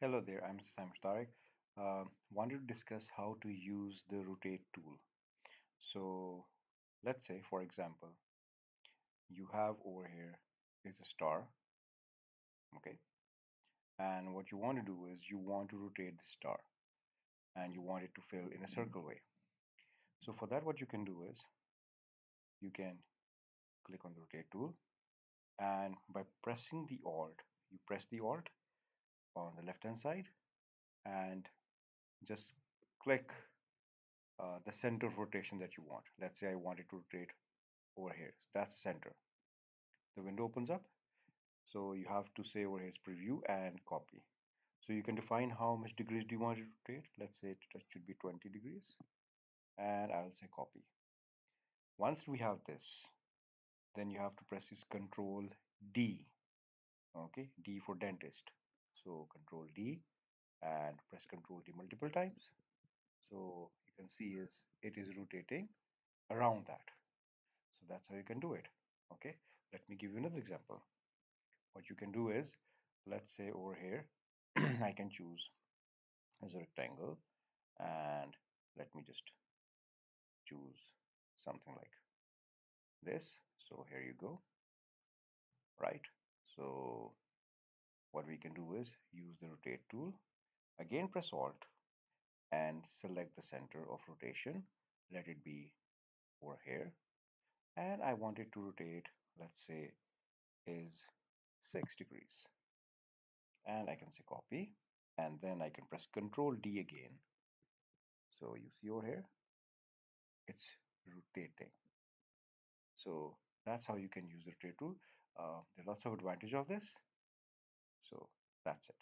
Hello there, I'm Saem. Wanted to discuss how to use the rotate tool. So let's say, for example, you have over here is a star, okay? And what you want to do is you want to rotate the star and you want it to fill in a circle way. So for that, what you can do is you can click on the rotate tool and by pressing the Alt, you press the Alt on the left hand side and just click the center of rotation that you want. Let's say I want it to rotate over here. So that's the center. The window opens up. So you have to say over here is preview and copy. So you can define how much degrees do you want it to rotate. Let's say it should be 20 degrees. And I'll say copy. Once we have this, then you have to press this Control D. Okay, D for dentist. So Control D and press Control D multiple times. So you can see is it is rotating around that. So that's how you can do it. Okay, let me give you another example. What you can do is, let's say over here, I can choose as a rectangle and let me just choose something like this. So here you go, right? So what we can do is use the rotate tool, again press Alt and select the center of rotation. Let it be over here. And I want it to rotate, let's say, is 6 degrees. And I can say copy. And then I can press Control D again. So you see over here, it's rotating. So that's how you can use the rotate tool. There are lots of advantage of this. So that's it.